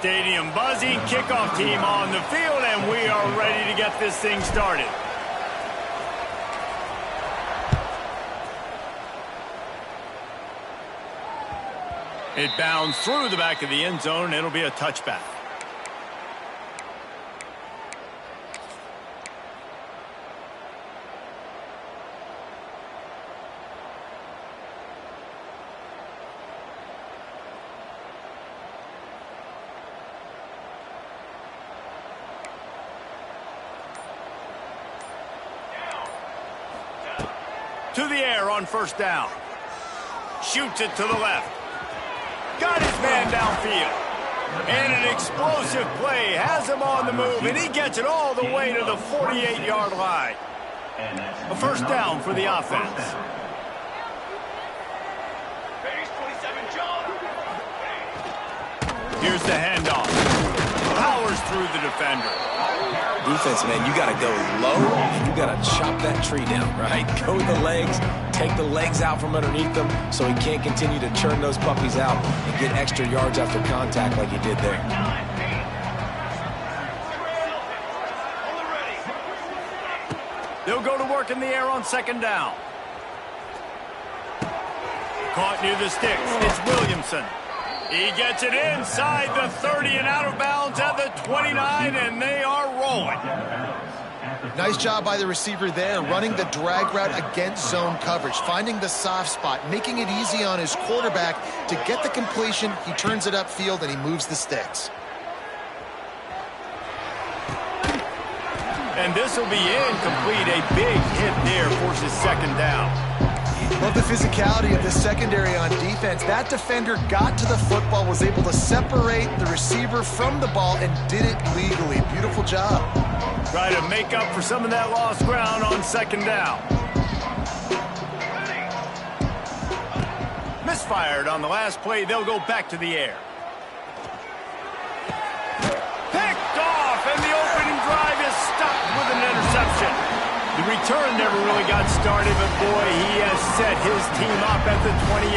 Stadium buzzing, kickoff team on the field, and we are ready to get this thing started. It bounds through the back of the end zone. It'll be a touchback. To the air on first down. Shoots it to the left. Got his man downfield. And an explosive play has him on the move, and he gets it all the way to the 48-yard line. A first down for the offense. Here's the handoff. Powers through the defender. Defense, man, you got to go low, and you got to chop that tree down, right? Go with the legs, take the legs out from underneath them so he can't continue to churn those puppies out and get extra yards after contact like he did there. They'll go to work in the air on second down. Caught near the sticks. It's Williamson. He gets it inside the 30 and out of bounds at the 29, and they are rolling. Nice job by the receiver there, running the drag route against zone coverage, finding the soft spot, making it easy on his quarterback to get the completion. He turns it upfield, and he moves the sticks. And this will be incomplete. A big hit there forces second down. Love the physicality of the secondary on defense. That defender got to the football, was able to separate the receiver from the ball, and did it legally. Beautiful job. Try to make up for some of that lost ground on second down. Misfired on the last play. They'll go back to the air. Picked off, and the opening drive is stopped with an interception. The return never really got started, but boy, he has set his team up at the 28.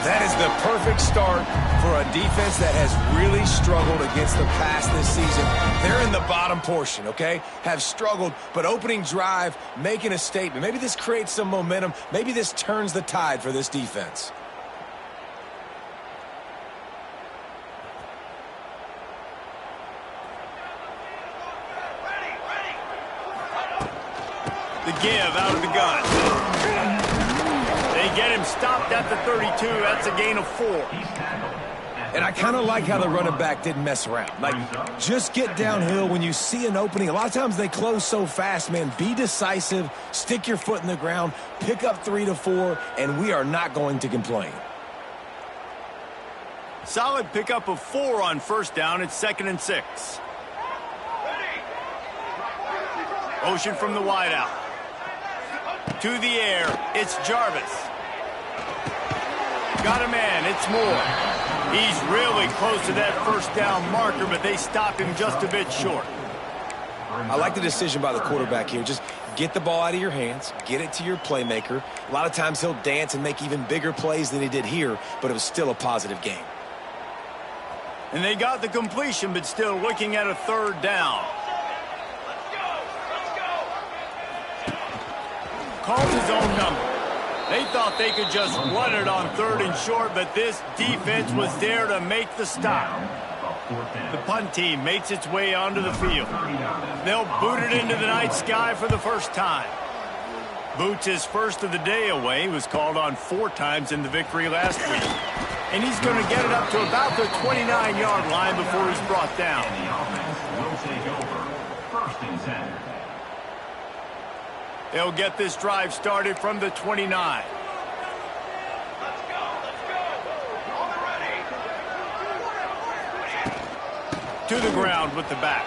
That is the perfect start for a defense that has really struggled against the pass this season. They're in the bottom portion, okay? Have struggled, but opening drive, making a statement. Maybe this creates some momentum. Maybe this turns the tide for this defense. The give out of the gun. They get him stopped at the 32. That's a gain of 4. And I kind of like how the running back didn't mess around. Like, just get downhill when you see an opening. A lot of times they close so fast, man. Be decisive, stick your foot in the ground, pick up 3 to 4, and we are not going to complain. Solid pickup of 4 on first down. It's 2nd and 6. Motion from the wideout. To the air, it's Jarvis. Got a man, it's Moore. He's really close to that first down marker, but they stop him just a bit short. I like the decision by the quarterback here. Just get the ball out of your hands, get it to your playmaker. A lot of times he'll dance and make even bigger plays than he did here, but it was still a positive game. And they got the completion, but still looking at a 3rd down. Calls his own number. They thought they could just run it on 3rd and short, but this defense was there to make the stop. The punt team makes its way onto the field. They'll boot it into the night sky for the first time. Boots his first of the day away. He was called on 4 times in the victory last week. And he's going to get it up to about the 29-yard line before he's brought down. They'll get this drive started from the 29. Let's go. On the ready. To the ground with the back.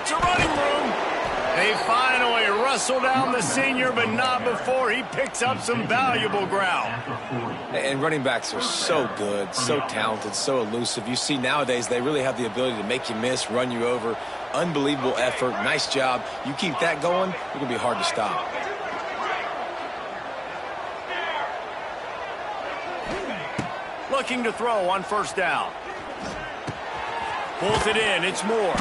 It's a running room. They finally wrestle down the senior, but not before he picks up some valuable ground. And running backs are so good, so talented, so elusive. You see nowadays they really have the ability to make you miss, run you over. Unbelievable effort. Nice job. You keep that going, it's going to be hard to stop. Looking to throw on first down. Pulls it in. It's Moore.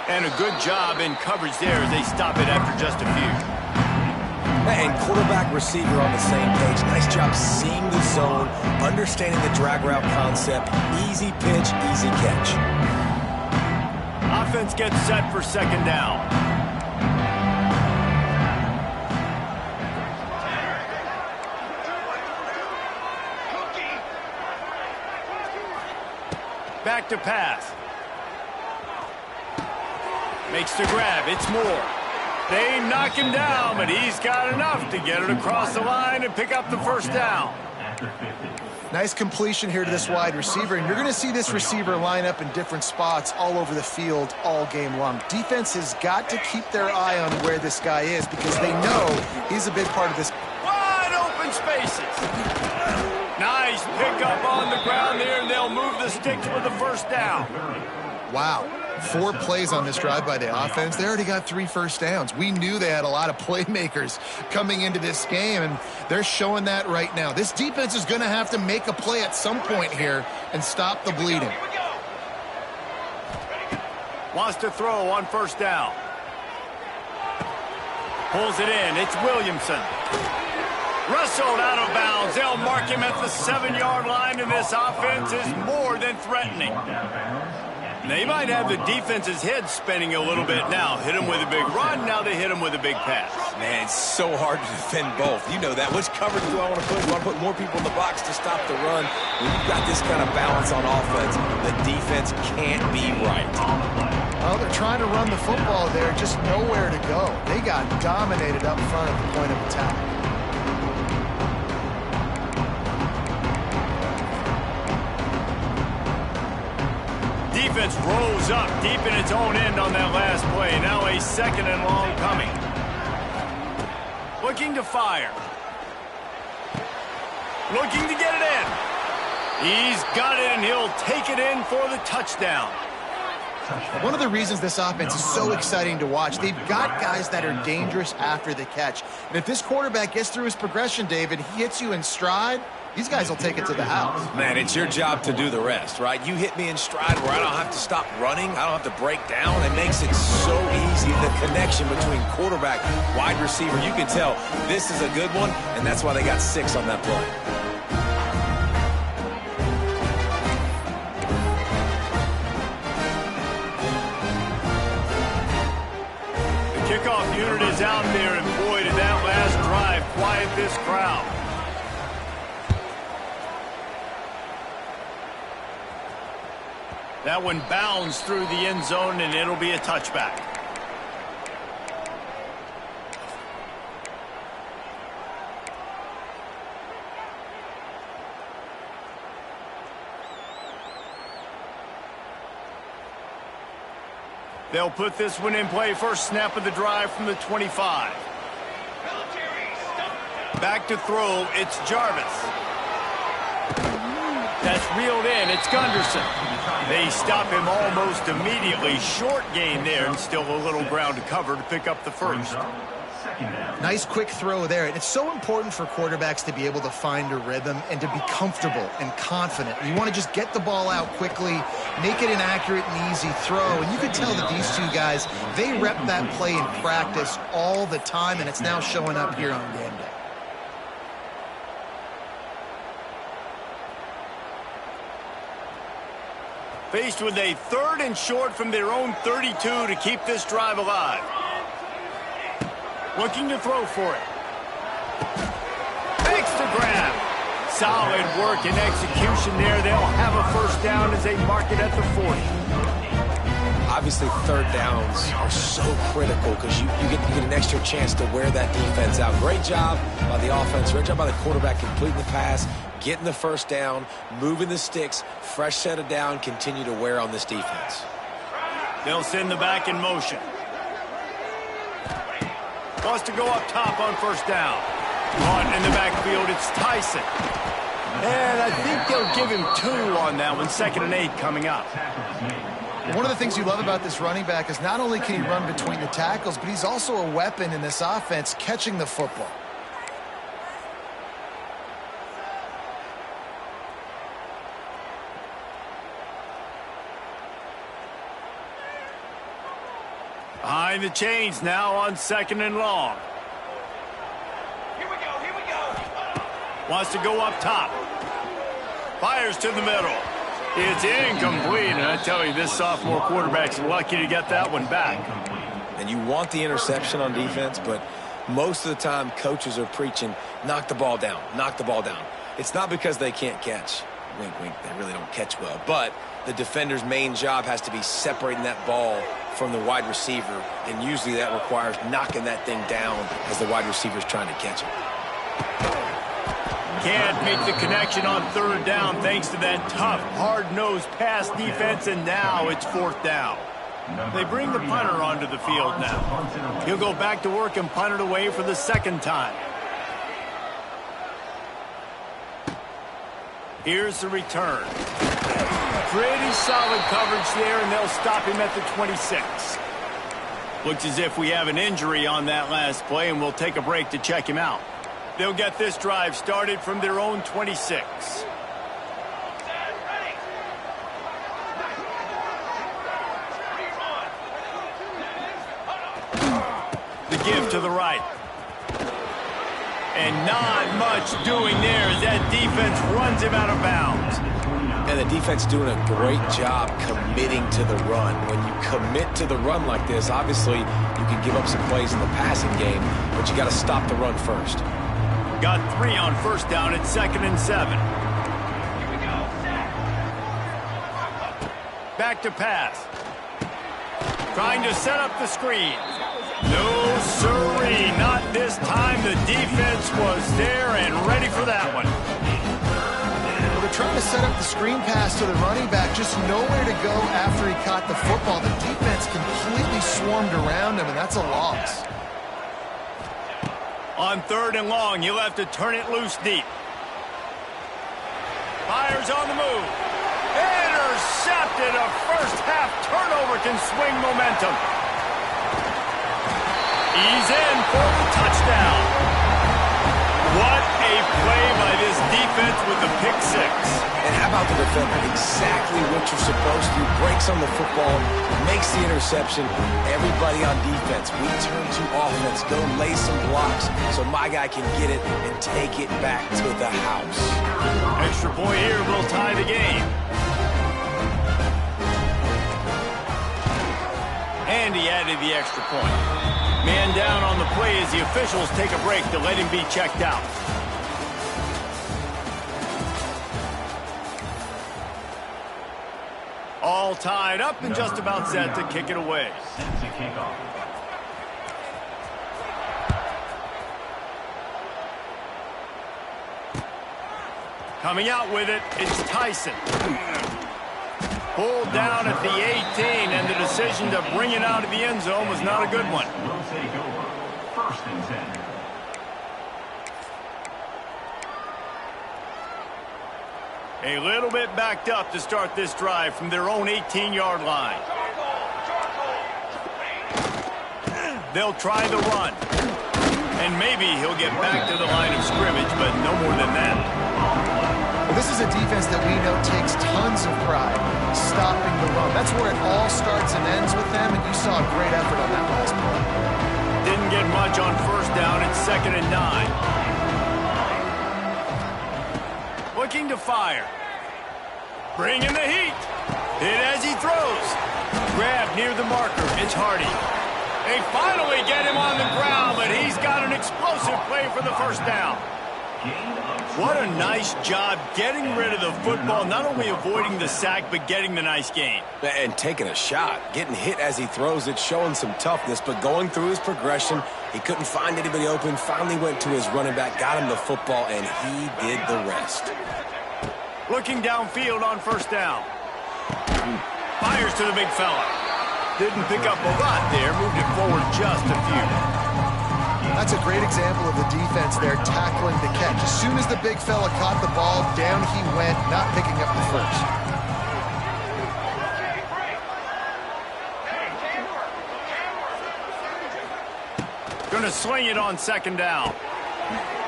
And a good job in coverage there as they stop it after just a few. And quarterback, receiver on the same page. Nice job seeing the zone, understanding the drag route concept. Easy pitch, easy catch. Offense gets set for second down. Back to pass. Makes the grab. It's Moore. They knock him down, but he's got enough to get it across the line and pick up the first down. Nice completion here to this wide receiver, and you're going to see this receiver line up in different spots all over the field all game long. Defense has got to keep their eye on where this guy is because they know he's a big part of this. Wide open spaces. Nice pickup on the ground there, and they'll move the sticks with the first down. Wow. 4 plays on this drive by the offense. They already got 3 first downs. We knew they had a lot of playmakers coming into this game, and they're showing that right now. This defense is going to have to make a play at some point here and stop the bleeding. Wants to throw on first down. Pulls it in. It's Williamson. Wrestled out of bounds. They'll mark him at the 7-yard line, and this offense is more than threatening. They might have the defense's head spinning a little bit now. Hit him with a big run, now they hit him with a big pass. Man, it's so hard to defend both. You know that. Which coverage do I want to put? Do I want to put more people in the box to stop the run? When you've got this kind of balance on offense, the defense can't be right. Well, they're trying to run the football there, just nowhere to go. They got dominated up front at the point of attack. Defense rose up deep in its own end on that last play. Now a second and long coming. Looking to fire. Looking to get it in. He's got it, and he'll take it in for the touchdown. One of the reasons this offense is so exciting to watch, they've got guys that are dangerous after the catch. And if this quarterback gets through his progression, David, he hits you in stride, these guys will take it to the house. Man, it's your job to do the rest, right? You hit me in stride where I don't have to stop running. I don't have to break down. It makes it so easy. The connection between quarterback, wide receiver, you can tell this is a good one, and that's why they got 6 on that play. The kickoff unit is out there, and boy, did that last drive quiet this crowd. That one bounds through the end zone, and it'll be a touchback. They'll put this one in play. First snap of the drive from the 25. Back to throw. It's Jarvis. That's reeled in. It's Gunderson. They stop him almost immediately. Short gain there, and still a little ground to cover to pick up the first. Nice quick throw there. And it's so important for quarterbacks to be able to find a rhythm and to be comfortable and confident. You want to just get the ball out quickly, make it an accurate and easy throw. And you can tell that these two guys, they rep that play in practice all the time, and it's now showing up here on game day. Faced with a 3rd and short from their own 32 to keep this drive alive. Looking to throw for it. Makes the grab. Solid work and execution there. They'll have a first down as they mark it at the 40. Obviously, 3rd downs are so critical because you get an extra chance to wear that defense out. Great job by the offense. Great job by the quarterback completing the pass, getting the first down, moving the sticks, fresh set of down, continue to wear on this defense. They'll send the back in motion. Wants to go up top on first down. On in the backfield, it's Tyson. And I think they'll give him 2 on that one. 2nd and 8 coming up. One of the things you love about this running back is not only can he run between the tackles, but he's also a weapon in this offense catching the football. Calling the change now on 2nd and long. Here we go, here we go. Wants to go up top. Fires to the middle. It's incomplete, and I tell you, this sophomore quarterback's lucky to get that one back. And you want the interception on defense, but most of the time coaches are preaching, knock the ball down, knock the ball down. It's not because they can't catch. Wink, wink, they really don't catch well. But the defender's main job has to be separating that ball from the wide receiver, and usually that requires knocking that thing down as the wide receiver's trying to catch it. Can't make the connection on 3rd down thanks to that tough, hard-nosed pass defense, and now it's 4th down. They bring the punter onto the field now. He'll go back to work and punt it away for the 2nd time. Here's the return. Pretty solid coverage there, and they'll stop him at the 26. Looks as if we have an injury on that last play, and we'll take a break to check him out. They'll get this drive started from their own 26. The give to the right. And not much doing there as that defense runs him out of bounds. And the defense doing a great job committing to the run. When you commit to the run like this, obviously you can give up some plays in the passing game, but you got to stop the run first. Got 3 on 1st down at 2nd and 7. Here we go. Back to pass. Trying to set up the screen. No, sirree, not this time. The defense was there and ready for that one. Well, they're trying to set up the screen pass to the running back, just nowhere to go after he caught the football. The defense completely swarmed around him, and that's a loss. On 3rd and long, you'll have to turn it loose deep. Fires on the move. Intercepted. A first-half turnover can swing momentum. He's in for the touchdown. What a play by this defense with the pick 6. And how about the defender? Exactly what you're supposed to. Breaks on the football, makes the interception. Everybody on defense, we turn to offense, go lay some blocks so my guy can get it and take it back to the house. Extra point here will tie the game. And he added the extra point. Man down on the play as the officials take a break to let him be checked out. All tied up and just about set to kick it away. Coming out with it, it's Tyson. Pulled down at the 18, and the decision to bring it out of the end zone was not a good one. Will take over. 1st and 10. A little bit backed up to start this drive from their own 18-yard line. They'll try the run. And maybe he'll get back to the line of scrimmage, but no more than that. Well, this is a defense that we know takes tons of pride stopping the run. That's where it all starts and ends with them, and you saw a great effort on that last play. Didn't get much on 1st down. It's 2nd and 9. Looking to fire. Bringing the heat. Hit as he throws. Grab near the marker. It's Hardy. They finally get him on the ground, but he's got an explosive play for the 1st down. What a nice job getting rid of the football, not only avoiding the sack, but getting the nice gain. And taking a shot, getting hit as he throws it, showing some toughness, but going through his progression, he couldn't find anybody open, finally went to his running back, got him the football, and he did the rest. Looking downfield on 1st down. Fires to the big fella. Didn't pick up a lot there, moved it forward just a few. That's a great example of the defense there tackling the catch. As soon as the big fella caught the ball, down he went, not picking up the first. Gonna sling it on 2nd down.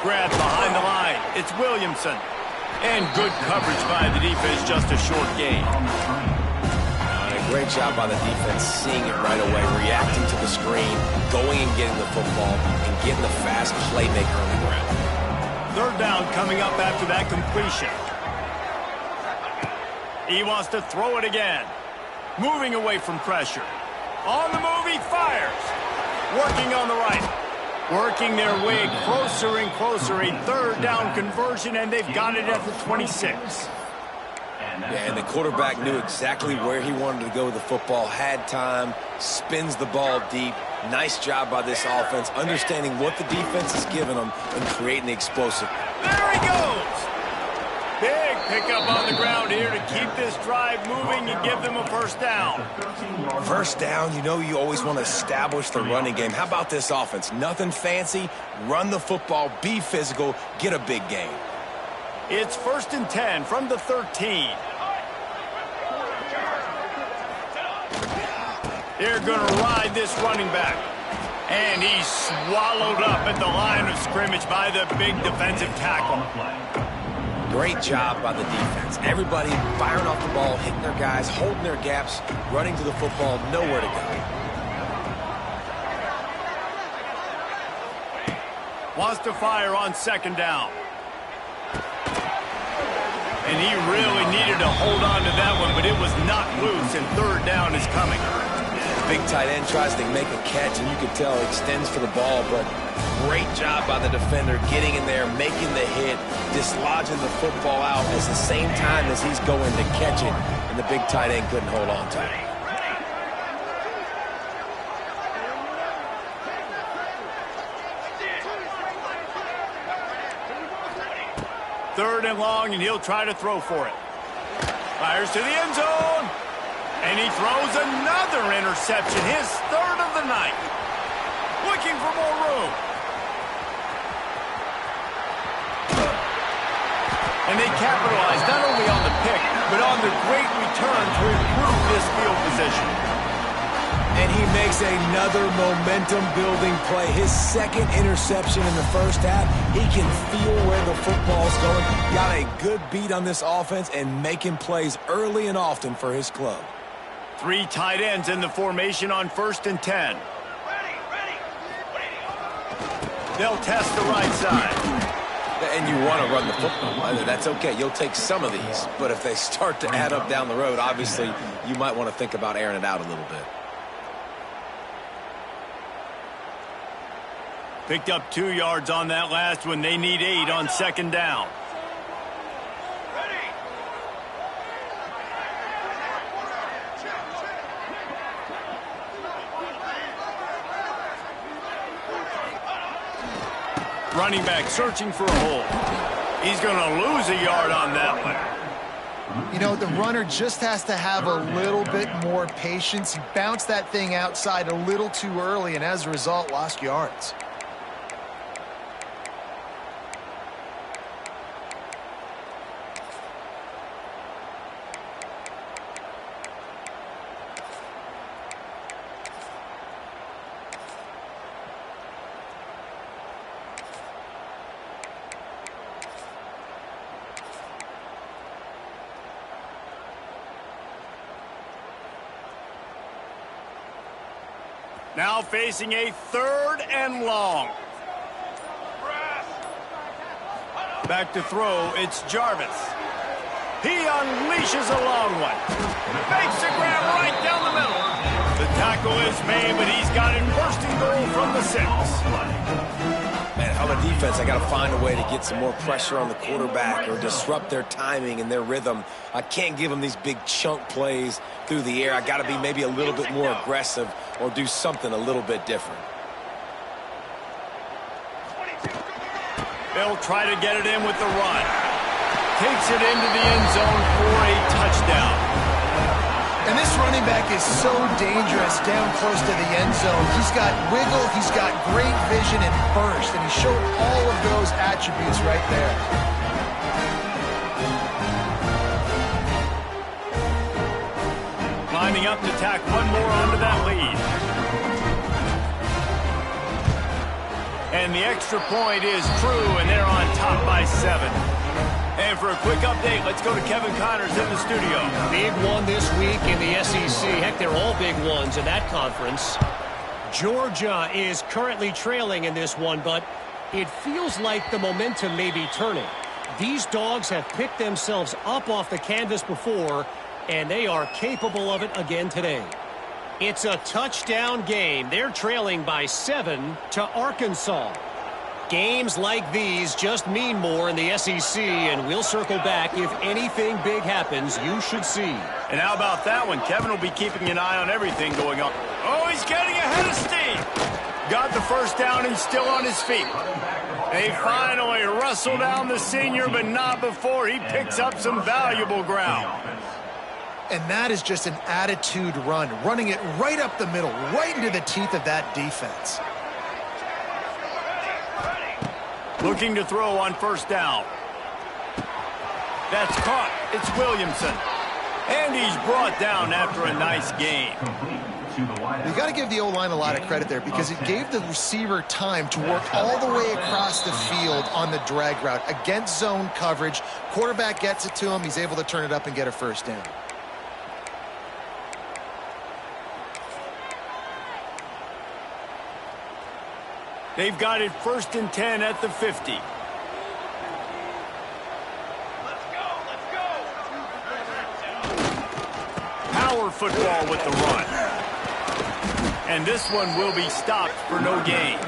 Grab behind the line. It's Williamson. And good coverage by the defense, just a short gain. Great job by the defense, seeing it right away, reacting to the screen, going and getting the football, and getting the fast playmaker on the ground. Third down coming up after that completion. He wants to throw it again. Moving away from pressure. On the move, he fires. Working on the right. Working their way closer and closer. A third down conversion, and they've got it at the 26. Yeah, and the quarterback knew exactly where he wanted to go with the football, had time, spins the ball deep. Nice job by this offense, understanding what the defense is giving them and creating the explosive. There he goes! Big pickup on the ground here to keep this drive moving and give them a first down. First down, you know you always want to establish the running game. How about this offense? Nothing fancy, run the football, be physical, get a big gain. It's 1st and 10 from the 13. They're going to ride this running back. And he's swallowed up at the line of scrimmage by the big defensive tackle. Great job by the defense. Everybody firing off the ball, hitting their guys, holding their gaps, running to the football, nowhere to go. Wants to fire on 2nd down. And he really needed to hold on to that one, but it was knocked loose, and 3rd down is coming. Big tight end tries to make a catch, and you can tell extends for the ball, but great job by the defender getting in there, making the hit, dislodging the football out at the same time as he's going to catch it, and the big tight end couldn't hold on to it. Third and long, and he'll try to throw for it. Fires to the end zone. And he throws another interception, his 3rd of the night. Looking for more room. And they capitalize not only on the pick, but on the great return to improve this field position. And he makes another momentum-building play. His 2nd interception in the first half. He can feel where the football's going. Got a good beat on this offense and making plays early and often for his club. 3 tight ends in the formation on 1st and 10. They'll test the right side. And you want to run the football. That's okay. You'll take some of these. But if they start to add up down the road, obviously you might want to think about airing it out a little bit. Picked up 2 yards on that last one. They need 8 on 2nd down. Running back searching for a hole. He's going to lose a yard on that one. You know, the runner just has to have a little bit more patience. He bounced that thing outside a little too early, and as a result, lost yards. Now facing a 3rd and long. Back to throw, it's Jarvis. He unleashes a long one. Makes a grab right down the middle. The tackle is made, but he's got it first and goal from the 6. Man, if I'm a defense, I got to find a way to get some more pressure on the quarterback or disrupt their timing and their rhythm. I can't give them these big chunk plays through the air. I got to be maybe a little bit more aggressive or do something a little bit different. They'll try to get it in with the run. Takes it into the end zone for a touchdown. And this running back is so dangerous down close to the end zone. He's got wiggle, he's got great vision and burst, and he showed all of those attributes right there. Lining up to tack one more onto that lead. And the extra point is true, and they're on top by 7. And for a quick update, let's go to Kevin Connors in the studio. Big one this week in the SEC. Heck, they're all big ones in that conference. Georgia is currently trailing in this one, but it feels like the momentum may be turning. These dogs have picked themselves up off the canvas before, and they are capable of it again today. It's a touchdown game. They're trailing by 7 to Arkansas. Games like these just mean more in the SEC, and we'll circle back. If anything big happens, you should see. And how about that one? Kevin will be keeping an eye on everything going on. Oh, he's getting ahead of steam. Got the first down and still on his feet. They finally wrestle down the senior, but not before he picks up some valuable ground. And that is just an attitude run, running it right up the middle, right into the teeth of that defense. Looking to throw on first down. That's caught. It's Williamson. And he's brought down after a nice gain. You got to give the O-line a lot of credit there because it gave the receiver time to work all the way across the field on the drag route against zone coverage. Quarterback gets it to him. He's able to turn it up and get a first down. They've got it 1st and 10 at the 50. Let's go. Power football with the run. And this one will be stopped for no gain.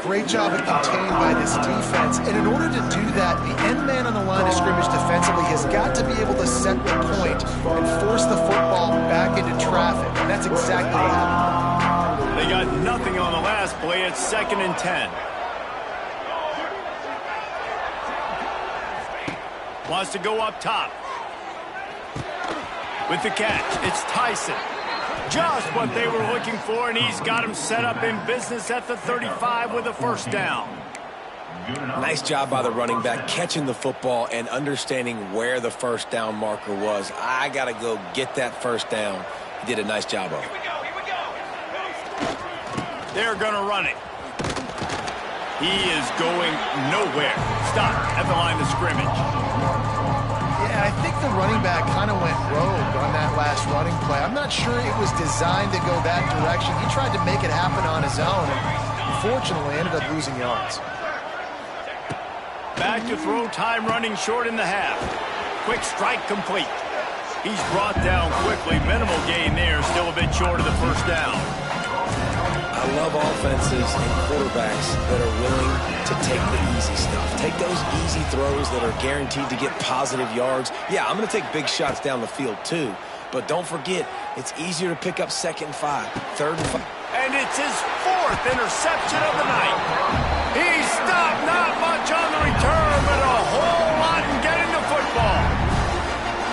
Great job of containing by this defense. And in order to do that, the end man on the line of scrimmage defensively has got to be able to set the point and force the football back into traffic. And that's exactly what happened. They got nothing on the last play. It's 2nd and 10. Wants to go up top. With the catch, it's Tyson. Just what they were looking for, and he's got him set up in business at the 35 with a first down. Nice job by the running back, catching the football and understanding where the first down marker was. I got to go get that first down. He did a nice job of it. They're going to run it. He is going nowhere. Stop at the line of scrimmage. Yeah, I think the running back kind of went rogue on that last running play. I'm not sure it was designed to go that direction. He tried to make it happen on his own, and unfortunately ended up losing yards. Back to throw, time running short in the half. Quick strike complete. He's brought down quickly. Minimal gain there, still a bit short of the first down. I love offenses and quarterbacks that are willing to take the easy stuff. Take those easy throws that are guaranteed to get positive yards. Yeah, I'm going to take big shots down the field too. But don't forget, it's easier to pick up 2nd and 5, 3rd and 5. And it's his 4th interception of the night. He stopped, not much on the return, but a whole lot in getting the football.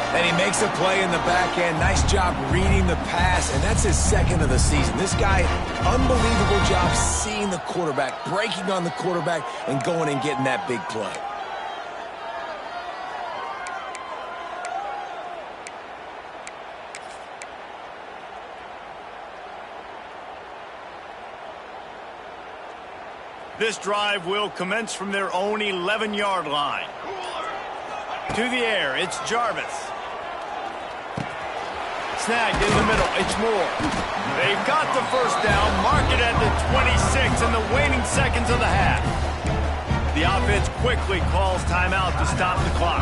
And he makes a play in the back end. Nice job reading the pass, and that's his 2nd of the season. This guy, unbelievable job seeing the quarterback, breaking on the quarterback, and going and getting that big play. This drive will commence from their own 11-yard line. To the air, it's Jarvis. Snagged in the middle, it's Moore. They've got the first down, mark it at the 26 in the waning seconds of the half. The offense quickly calls timeout to stop the clock.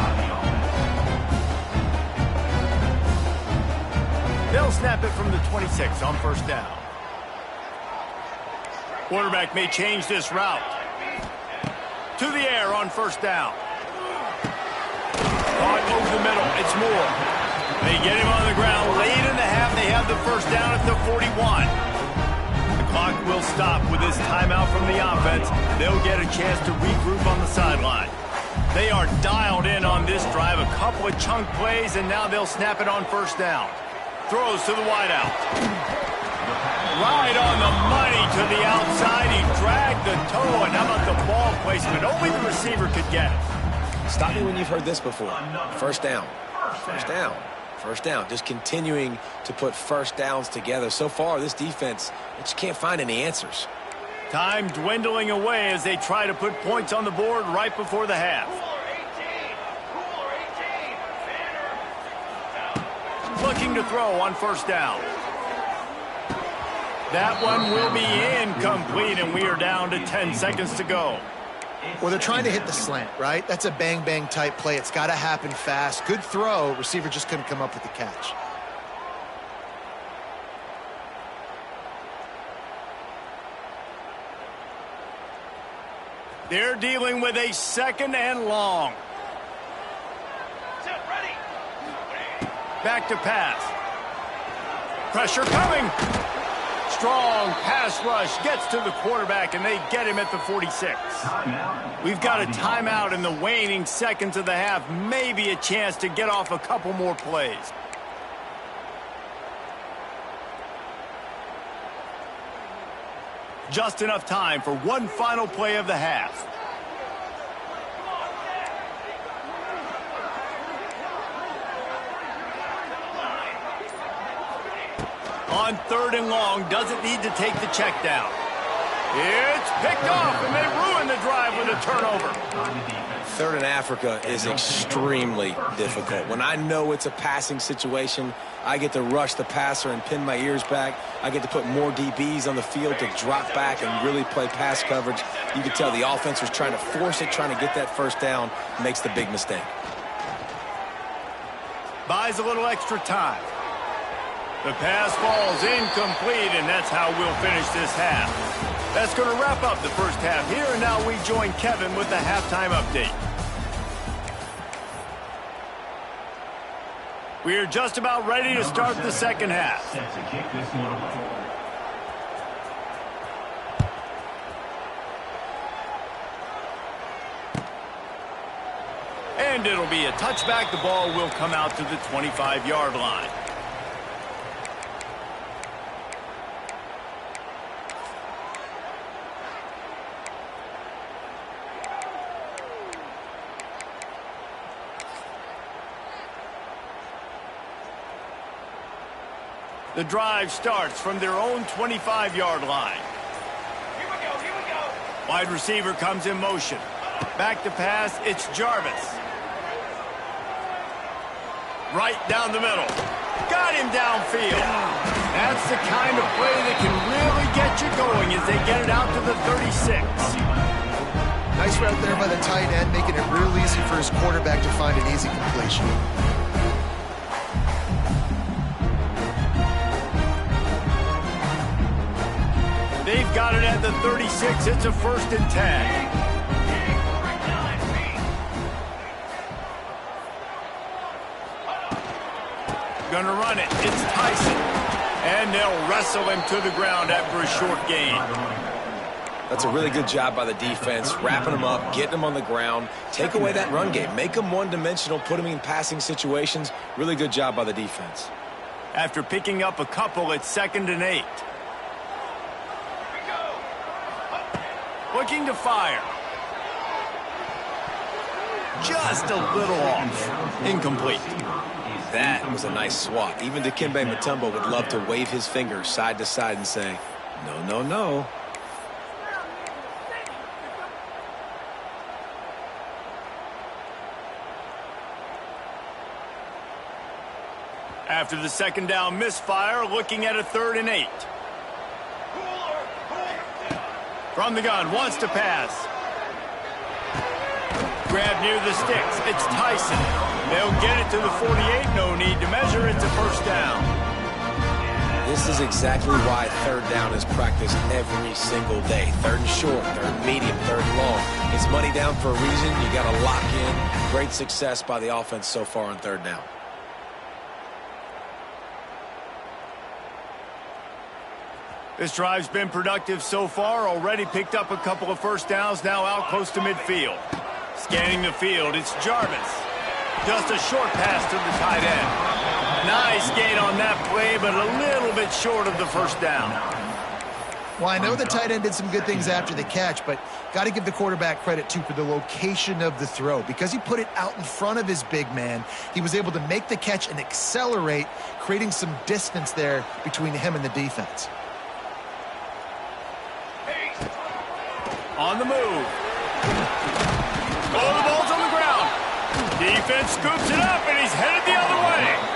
They'll snap it from the 26 on first down. Quarterback may change this route. To the air on first down. Caught over the middle, it's Moore. They get him on the ground late in the half. They have the first down at the 41. The clock will stop with this timeout from the offense. They'll get a chance to regroup on the sideline. They are dialed in on this drive. A couple of chunk plays, and now they'll snap it on first down. Throws to the wideout. Right on the money to the outside. He dragged the toe, and how about the ball placement? Only the receiver could get it. Stop me when you've heard this before. First down. First down. First down. Just continuing to put first downs together. So far, this defense, they just can't find any answers. Time dwindling away as they try to put points on the board right before the half. to throw on first down. That one will be incomplete, and we are down to 10 seconds to go. Well, they're trying to hit the slant, right? That's a bang-bang type play. It's got to happen fast. Good throw. Receiver just couldn't come up with the catch. They're dealing with a 2nd and long. Set, ready. Back to pass. Pressure coming. Strong pass rush gets to the quarterback, and they get him at the 46. We've got a timeout in the waning seconds of the half. Maybe a chance to get off a couple more plays. Just enough time for one final play of the half. On 3rd and long, doesn't need to take the check down. It's picked off, and they ruin the drive with a turnover. 3rd and Africa is extremely difficult. When I know it's a passing situation, I get to rush the passer and pin my ears back. I get to put more DBs on the field to drop back and really play pass coverage. You can tell the offense was trying to force it, trying to get that first down, makes the big mistake. Buys a little extra time. The pass falls incomplete, and that's how we'll finish this half. That's going to wrap up the first half here, and now we join Kevin with the halftime update. We are just about ready to start the second half. Set to kick this one away. And it'll be a touchback. The ball will come out to the 25-yard line. The drive starts from their own 25-yard line. Here we go, here we go. Wide receiver comes in motion. Back to pass, it's Jarvis. Right down the middle. Got him downfield. That's the kind of play that can really get you going as they get it out to the 36. Nice route there by the tight end, making it real easy for his quarterback to find an easy completion. They've got it at the 36. It's a 1st and 10. Gonna run it. It's Tyson. And they'll wrestle him to the ground after a short gain. That's a really good job by the defense, wrapping them up, getting them on the ground, take away that run game, make them one-dimensional, put them in passing situations. Really good job by the defense. After picking up a couple, it's 2nd and 8. Looking to fire. Just a little off. Incomplete. That was a nice swat. Even Dikembe Mutombo would love to wave his finger side to side and say, no, no, no. After the 2nd down misfire, looking at a 3rd and 8. From the gun, wants to pass. Grab near the sticks. It's Tyson. They'll get it to the 48. No need to measure. It's a 1st down. This is exactly why 3rd down is practiced every single day. 3rd and short, 3rd and medium, 3rd and long. It's money down for a reason. You got to lock in. Great success by the offense so far on 3rd down. This drive's been productive so far. Already picked up a couple of 1st downs. Now out close to midfield. Scanning the field, it's Jarvis. Just a short pass to the tight end. Nice gain on that play, but a little bit short of the 1st down. Well, I know the tight end did some good things after the catch, but got to give the quarterback credit, too, for the location of the throw. Because he put it out in front of his big man, he was able to make the catch and accelerate, creating some distance there between him and the defense. On the move. Oh, the ball's on the ground. Defense scoops it up, and he's headed the other way.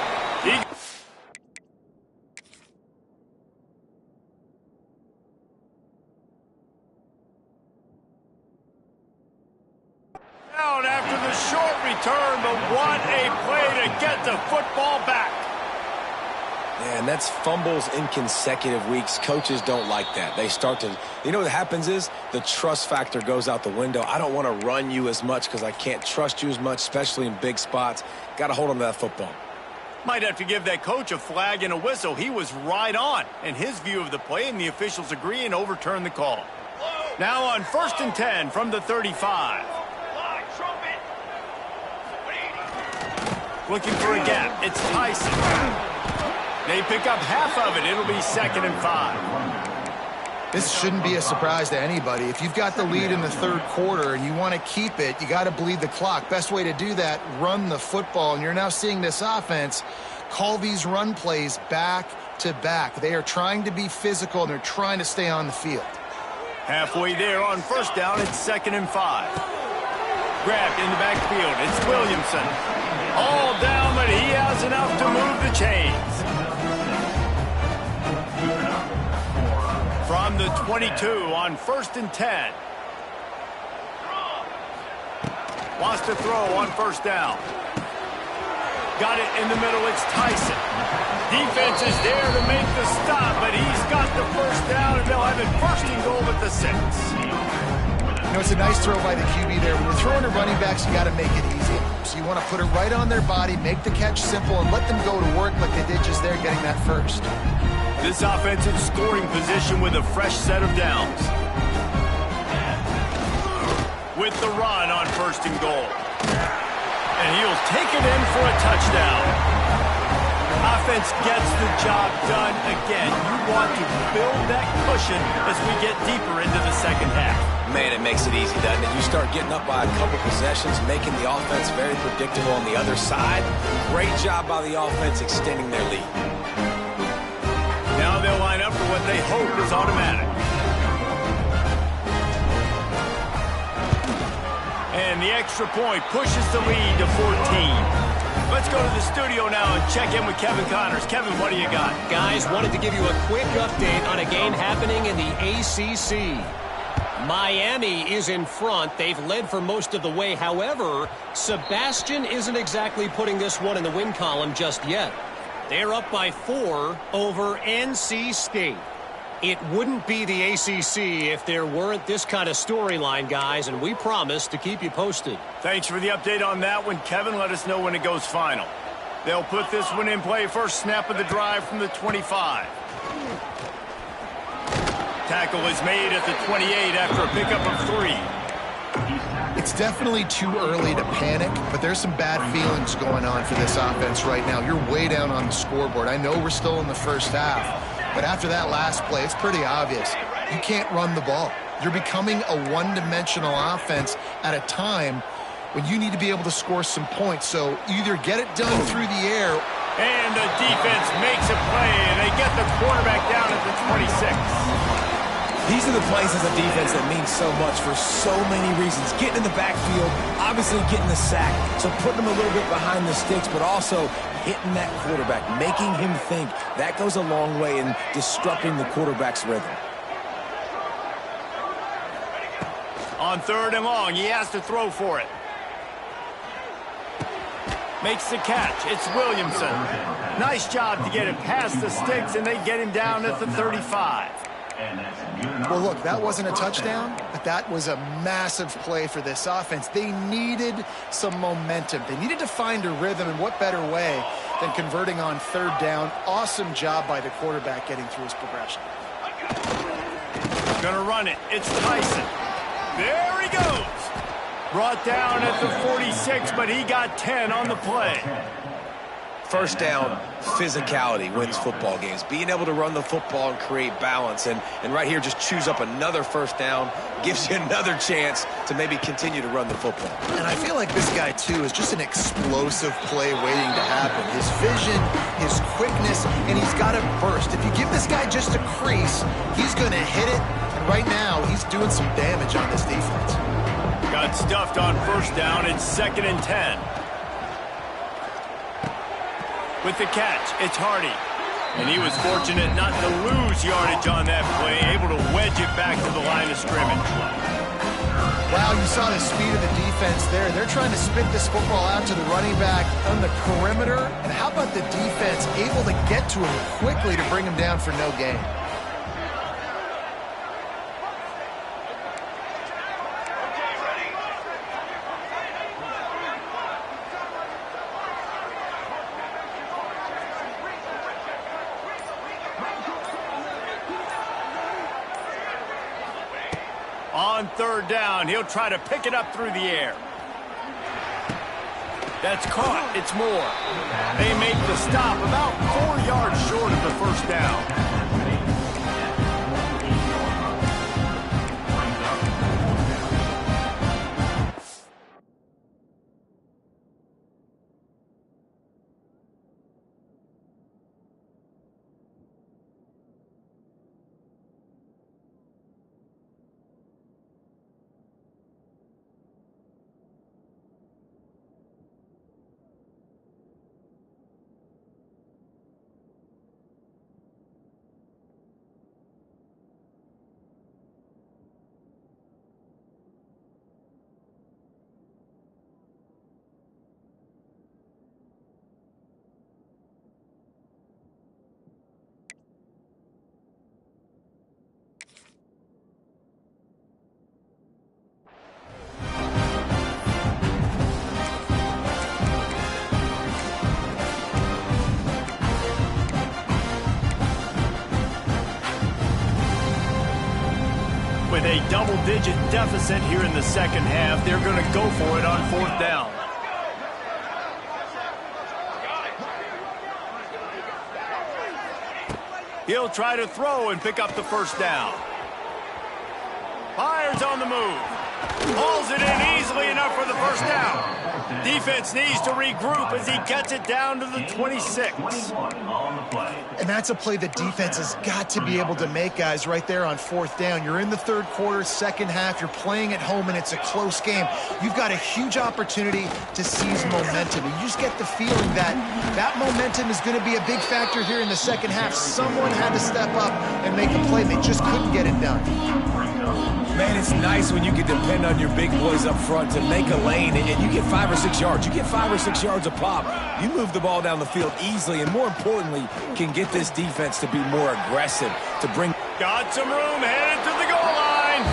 return, but what a play to get the football back. Man, that's fumbles in consecutive weeks. Coaches don't like that. They start to, you know what happens is the trust factor goes out the window. I don't want to run you as much because I can't trust you as much, especially in big spots. Got to hold on to that football. Might have to give that coach a flag and a whistle. He was right on in his view of the play, and the officials agree and overturn the call. Now on 1st and 10 from the 35. Looking for a gap. It's Tyson. They pick up half of it. It'll be 2nd and 5. This shouldn't be a surprise to anybody. If you've got the lead in the 3rd quarter and you want to keep it, you got to bleed the clock. Best way to do that, run the football. And you're now seeing this offense call these run plays back to back. They are trying to be physical, and they're trying to stay on the field. Halfway there on 1st down, it's 2nd and 5. Grabbed in the backfield. It's Williamson. All down, but he has enough to move the chains. From the 22 on 1st and 10. Wants to throw on 1st down. Got it in the middle. It's Tyson. Defense is there to make the stop, but he's got the 1st down, and they'll have it 1st and goal at the 6. You know, it's a nice throw by the QB there. When you're throwing to running backs, you got to make it easy. So you want to put it right on their body, make the catch simple, and let them go to work like they did just there, getting that 1st. This offense in scoring position with a fresh set of downs. With the run on 1st and goal. And he'll take it in for a touchdown. Offense gets the job done again. You want to build that cushion as we get deeper into the 2nd half. Man, it makes it easy, doesn't it? You start getting up by a couple possessions, making the offense very predictable on the other side. Great job by the offense extending their lead. Now they'll line up for what they hope is automatic. And the extra point pushes the lead to 14. Let's go to the studio now and check in with Kevin Connors. Kevin, what do you got? Guys, wanted to give you a quick update on a game happening in the ACC. Miami is in front. They've led for most of the way. However, Sebastian isn't exactly putting this one in the win column just yet. They're up by 4 over NC State. It wouldn't be the ACC if there weren't this kind of storyline, guys, and we promise to keep you posted. Thanks for the update on that one, Kevin. Let us know when it goes final. They'll put this one in play. First snap of the drive from the 25. Tackle is made at the 28 after a pickup of 3. It's definitely too early to panic, but there's some bad feelings going on for this offense right now. You're way down on the scoreboard. I know we're still in the 1st half, but after that last play, it's pretty obvious. You can't run the ball. You're becoming a one-dimensional offense at a time when you need to be able to score some points. So either get it done through the air. And the defense makes a play, and they get the quarterback down at the 26. These are the plays as a defense that mean so much for so many reasons. Getting in the backfield, obviously getting the sack, so putting them a little bit behind the sticks, but also hitting that quarterback, making him think. That goes a long way in disrupting the quarterback's rhythm. On 3rd and long, he has to throw for it. Makes the catch. It's Williamson. Nice job to get it past the sticks, and they get him down at the 35. Well, look, that wasn't a touchdown, but that was a massive play for this offense. They needed some momentum. They needed to find a rhythm, and what better way than converting on 3rd down. Awesome job by the quarterback getting through his progression. Gonna run it. It's Tyson. There he goes. Brought down at the 46, but he got 10 on the play. 1st down, physicality wins football games. Being able to run the football and create balance. And right here, just choose up another 1st down, gives you another chance to maybe continue to run the football. And I feel like this guy, too, is just an explosive play waiting to happen. His vision, his quickness, and he's got a burst. If you give this guy just a crease, he's going to hit it. And right now, he's doing some damage on this defense. Got stuffed on 1st down. It's 2nd and 10. With the catch, it's Hardy. And he was fortunate not to lose yardage on that play, able to wedge it back to the line of scrimmage. Wow, Well, you saw the speed of the defense there. They're trying to spit this football out to the running back on the perimeter. And how about the defense able to get to him quickly to bring him down for no gain? On third down, he'll try to pick it up through the air. That's caught. It's more. They make the stop about 4 yards short of the first down. With a double-digit deficit here in the second half, they're going to go for it on fourth down. He'll try to throw and pick up the first down. Fires on the move. Hauls it in easily enough for the first down. Defense needs to regroup as he gets it down to the 26. And that's a play the defense has got to be able to make, guys, right there on fourth down. You're in the third quarter, second half. You're playing at home, and it's a close game. You've got a huge opportunity to seize momentum. And you just get the feeling that that momentum is going to be a big factor here in the second half. Someone had to step up and make a play. They just couldn't get it done. Man, it's nice when you can depend on your big boys up front to make a lane, and you get 5 or 6 yards. You get 5 or 6 yards a pop. You move the ball down the field easily, and more importantly, can get this defense to be more aggressive, to bring... Got some room, headed to the goal line.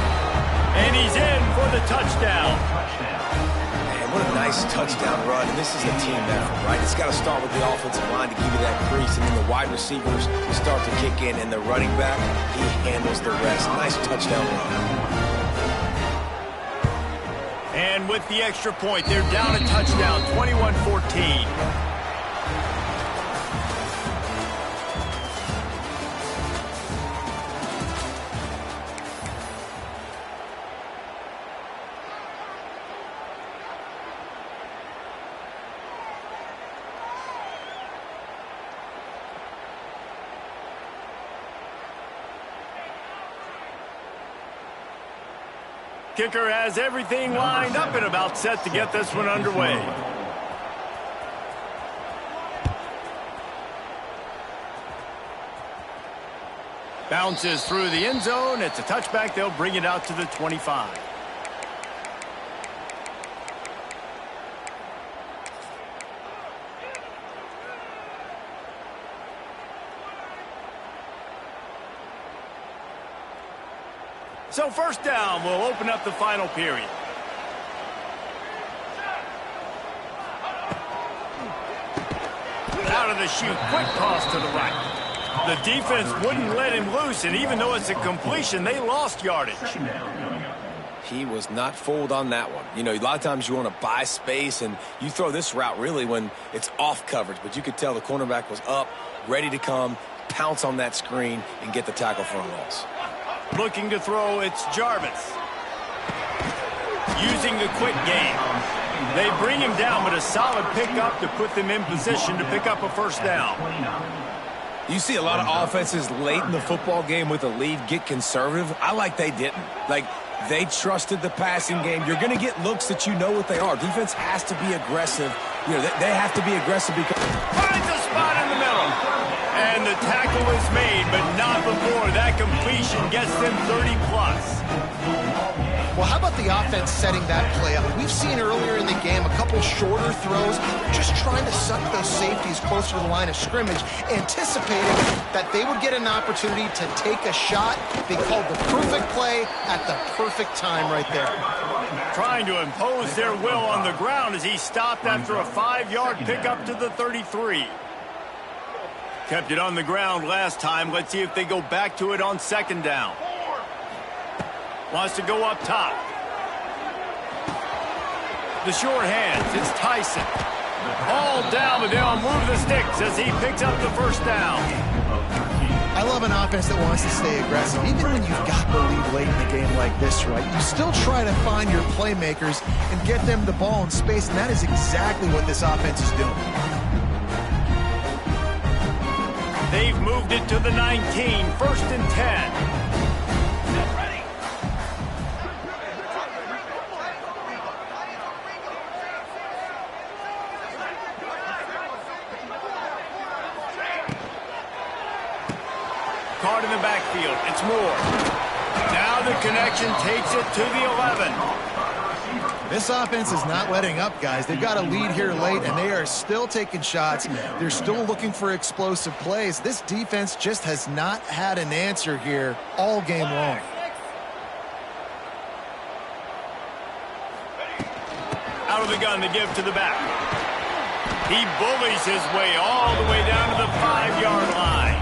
And he's in for the touchdown. Man, what a nice touchdown run, and this is a team effort, right? It's got to start with the offensive line to give you that crease, and then the wide receivers start to kick in, and the running back, he handles the rest. Nice touchdown run. And with the extra point, they're down a touchdown, 21-14. Kicker has everything lined up and about set to get this one underway. Bounces through the end zone. It's a touchback. They'll bring it out to the 25. So first down will open up the final period. Out of the chute, quick toss to the right. The defense wouldn't let him loose, and even though it's a completion, they lost yardage. He was not fooled on that one. You know, a lot of times you want to buy space, and you throw this route really when it's off coverage, but you could tell the cornerback was up, ready to come, pounce on that screen, and get the tackle for a loss. Looking to throw, it's Jarvis. Using the quick game. They bring him down, but a solid pickup to put them in position to pick up a first down. You see a lot of offenses late in the football game with a lead get conservative. I like they didn't. Like, they trusted the passing game. You're going to get looks that you know what they are. Defense has to be aggressive. You know, they have to be aggressive because... Finds a spot in the middle. And the tackle is made, but not before that completion gets them 30+. Well, how about the offense setting that play up. We've seen earlier in the game a couple shorter throws, just trying to suck those safeties closer to the line of scrimmage, anticipating that they would get an opportunity to take a shot. They called the perfect play at the perfect time right there. Trying to impose their will on the ground as he stopped after a 5-yard pickup to the 33. Kept it on the ground last time. Let's see if they go back to it on second down. Wants to go up top. The short hands. It's Tyson. All down, but they'll move the sticks as he picks up the first down. I love an offense that wants to stay aggressive. Even when you've got the lead late in the game like this, right? You still try to find your playmakers and get them the ball in space, and that is exactly what this offense is doing. They've moved it to the 19, 1st and 10. Caught in the backfield. It's Moore. Now the connection takes it to the 11. This offense is not letting up, guys. They've got a lead here late, and they are still taking shots. They're still looking for explosive plays. This defense just has not had an answer here all game long. Out of the gun to give to the back. He bullies his way all the way down to the 5-yard line.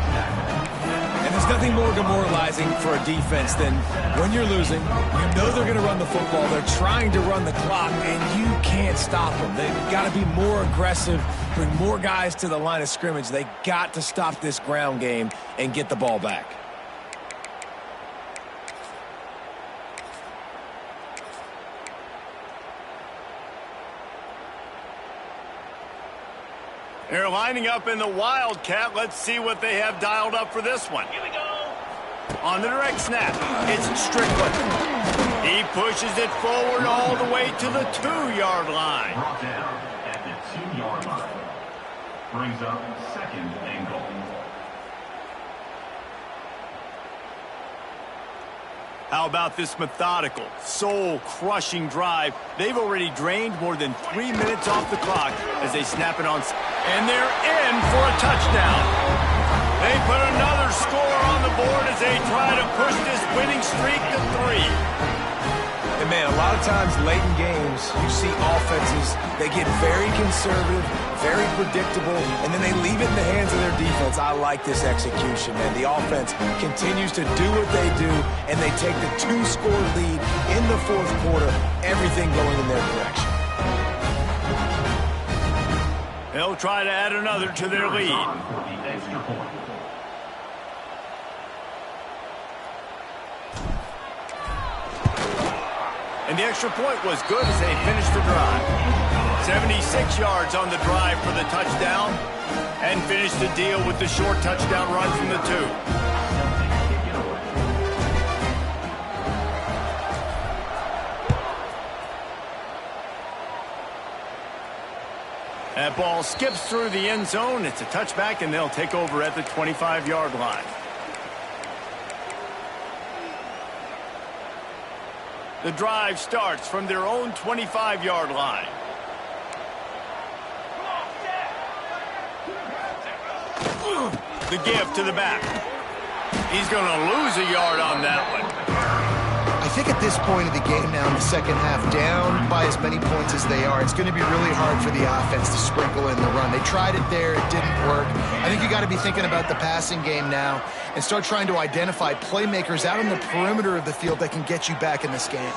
And there's nothing more demoralizing for a defense than when you're losing, you know they're going to run the football, they're trying to run the clock, and you can't stop them. They've got to be more aggressive, bring more guys to the line of scrimmage. They got to stop this ground game and get the ball back. They're lining up in the Wildcat. Let's see what they have dialed up for this one. Here we go. On the direct snap, it's Strickland. He pushes it forward all the way to the 2-yard line. Brought down at the 2-yard line. Brings up 2nd and goal. How about this methodical, soul-crushing drive? They've already drained more than 3 minutes off the clock as they snap it on. And they're in for a touchdown. They put another score on the board as they try to push this winning streak to 3. And man, a lot of times late in games, you see offenses, they get very conservative, very predictable, and then they leave it in the hands of their defense. I like this execution, man. The offense continues to do what they do, and they take the 2-score lead in the 4th quarter, everything going in their direction. They'll try to add another to their lead. For the extra point. And the extra point was good as they finished the drive. 76 yards on the drive for the touchdown, and finished the deal with the short touchdown run from the 2. That ball skips through the end zone. It's a touchback, and they'll take over at the 25-yard line. The drive starts from their own 25-yard line. The give to the back. He's going to lose a yard on that one. I think at this point of the game now in the second half, down by as many points as they are, it's going to be really hard for the offense to sprinkle in the run. They tried it there. It didn't work. I think you got to be thinking about the passing game now and start trying to identify playmakers out on the perimeter of the field that can get you back in this game.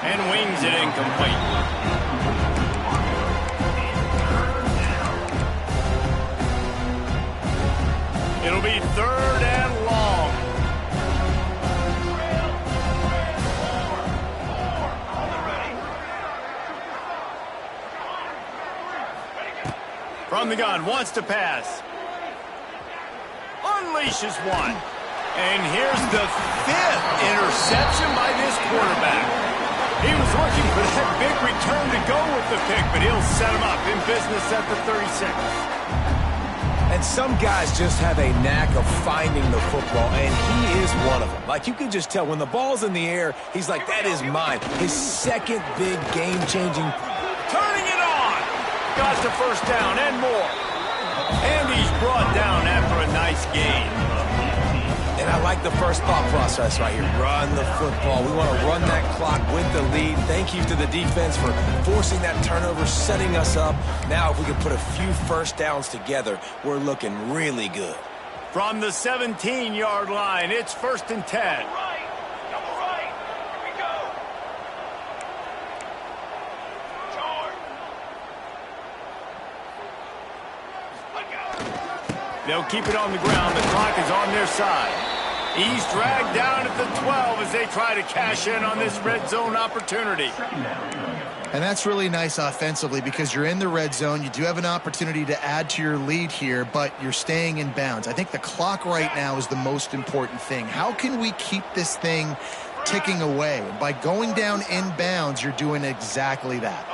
And wings it incomplete. It'll be 3rd and long. From the gun, wants to pass. Unleashes one. And here's the 5th interception by this quarterback. He was looking for that big return to go with the pick, but he'll set him up in business at the 36. And some guys just have a knack of finding the football, and he is one of them. Like, you can just tell when the ball's in the air, he's like, that is mine. His second big game-changing. Turning it on. Got the first down and more. And he's brought down after a nice gain. And I like the first thought process right here. Run the football. We want to run that clock with the lead. Thank you to the defense for forcing that turnover, setting us up. Now, if we can put a few first downs together, we're looking really good. From the 17-yard line, it's 1st and 10. Double right. Here we go. Charge. They'll keep it on the ground. The clock is on their side. He's dragged down at the 12 as they try to cash in on this red zone opportunity. And that's really nice offensively because you're in the red zone. You do have an opportunity to add to your lead here, but you're staying in bounds. I think the clock right now is the most important thing. How can we keep this thing ticking away? And by going down in bounds, you're doing exactly that.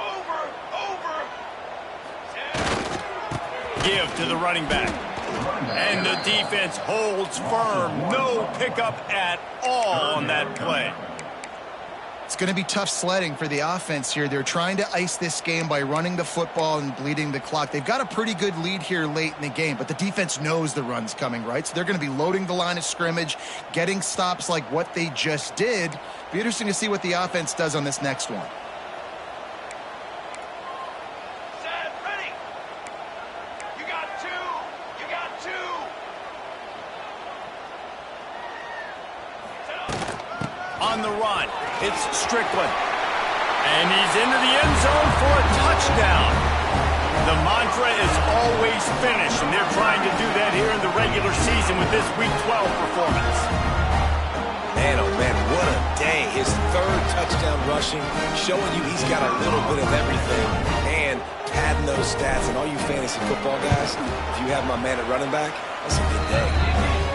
Give to the running back. And the defense holds firm. No pickup at all on that play. It's going to be tough sledding for the offense here. They're trying to ice this game by running the football and bleeding the clock. They've got a pretty good lead here late in the game, but the defense knows the run's coming, right? So they're going to be loading the line of scrimmage, getting stops like what they just did. Be interesting to see what the offense does on this next one. On the run, it's Strickland. And he's into the end zone for a touchdown. The mantra is always finish, and they're trying to do that here in the regular season with this Week 12 performance. Man, oh man, what a day. His third touchdown rushing, showing you he's got a little bit of everything and padding those stats. And all you fantasy football guys, if you have my man at running back, that's a good day.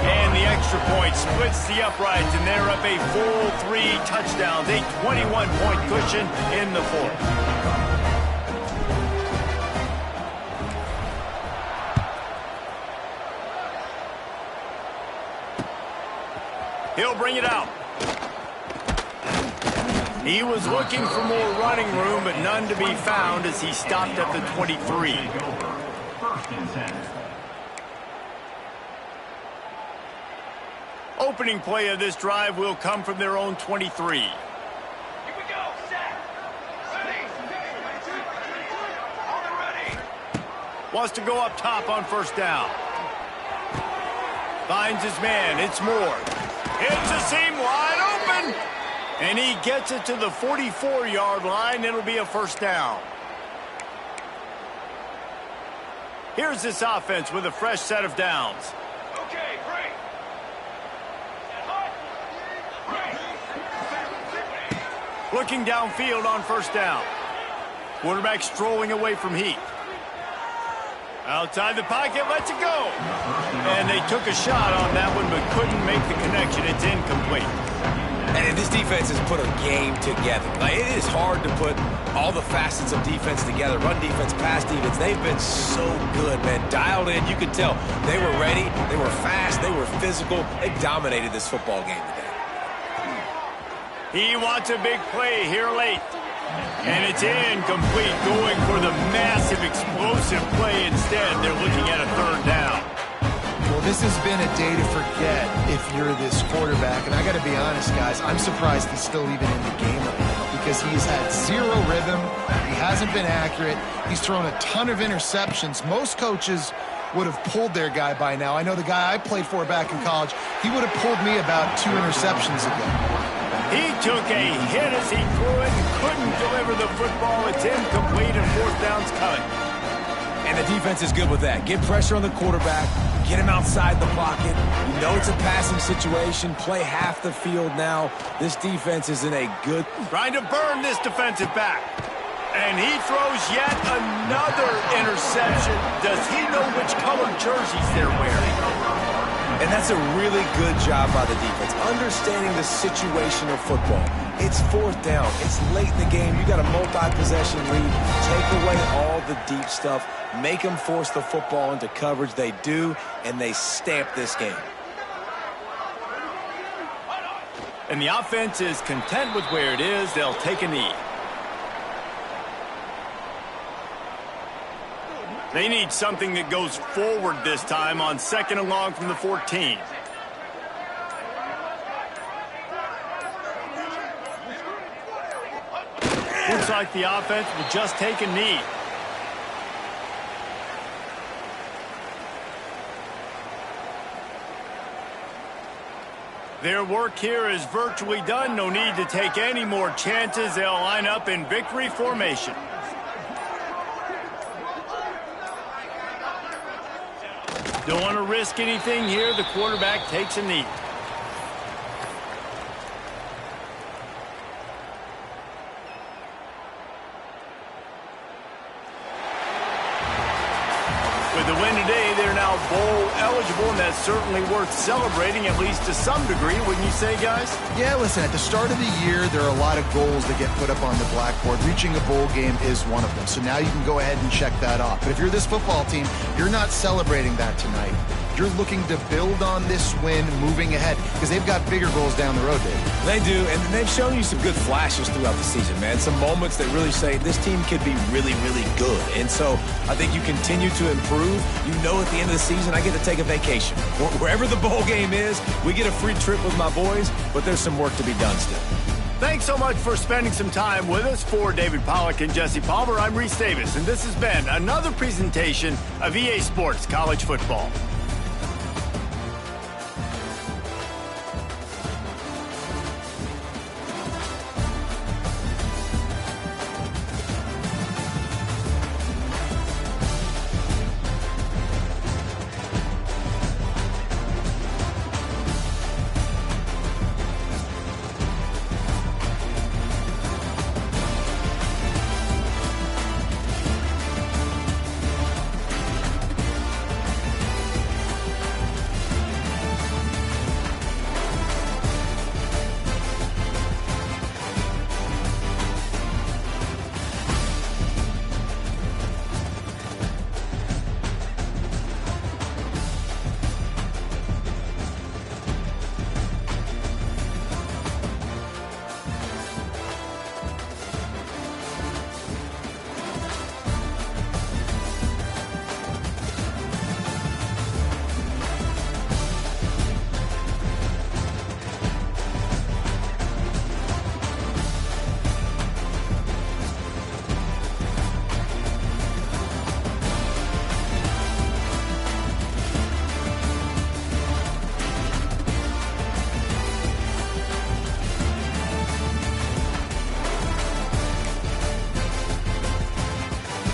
And the extra point splits the uprights, and they're up a full 3 touchdowns, a 21-point cushion in the fourth. He'll bring it out. He was looking for more running room, but none to be found as he stopped at the 23. 1st and 10. Opening play of this drive will come from their own 23. Here we go, set. Ready. On the ready. Wants to go up top on first down. Finds his man. It's Moore. Hits a seam wide open. And he gets it to the 44-yard line. It'll be a first down. Here's this offense with a fresh set of downs. Okay, break. Looking downfield on first down. Quarterback strolling away from Heath. Outside the pocket, lets it go. And they took a shot on that one, but couldn't make the connection. It's incomplete. And this defense has put a game together. Like, it is hard to put all the facets of defense together. Run defense, pass defense. They've been so good, man. Dialed in. You could tell they were ready. They were fast. They were physical. They dominated this football game today. He wants a big play here late. And it's incomplete, going for the massive explosive play instead. They're looking at a third down. Well, this has been a day to forget if you're this quarterback. And I got to be honest, guys, I'm surprised he's still even in the game right now because he's had zero rhythm. He hasn't been accurate. He's thrown a ton of interceptions. Most coaches would have pulled their guy by now. I know the guy I played for back in college, he would have pulled me about 2 interceptions ago. He took a hit as he threw it and couldn't deliver the football. It's incomplete and fourth down's coming. And the defense is good with that. Get pressure on the quarterback. Get him outside the pocket. You know it's a passing situation. Play half the field now. This defense is in a good... Trying to burn this defensive back. And he throws yet another interception. Does he know which colored jerseys they're wearing? And that's a really good job by the defense, understanding the situation of football. It's fourth down. It's late in the game. You got a multi-possession lead. Take away all the deep stuff. Make them force the football into coverage. They do, and they stamp this game. And the offense is content with where it is. They'll take a knee. They need something that goes forward this time on 2nd and long from the 14. Looks like the offense will just take a knee. Their work here is virtually done. No need to take any more chances. They'll line up in victory formation. Don't want to risk anything here. The quarterback takes a knee. With the win today, they're now bowl eligible, and that's certainly worth celebrating, at least to some degree, wouldn't you say, guys? Yeah, listen, at the start of the year, there are a lot of goals that get put up on the blackboard. Reaching a bowl game is one of them. So now you can go ahead and check that off. But if you're this football team, you're not celebrating that tonight. You're looking to build on this win moving ahead because they've got bigger goals down the road, Dave. They do, and they've shown you some good flashes throughout the season, man. Some moments that really say this team could be really, really good. And so I think you continue to improve. You know at the end of the season, I get to take a vacation. Wherever the bowl game is, we get a free trip with my boys, but there's some work to be done still. Thanks so much for spending some time with us. For David Pollack and Jesse Palmer, I'm Reese Davis, and this has been another presentation of EA Sports College Football.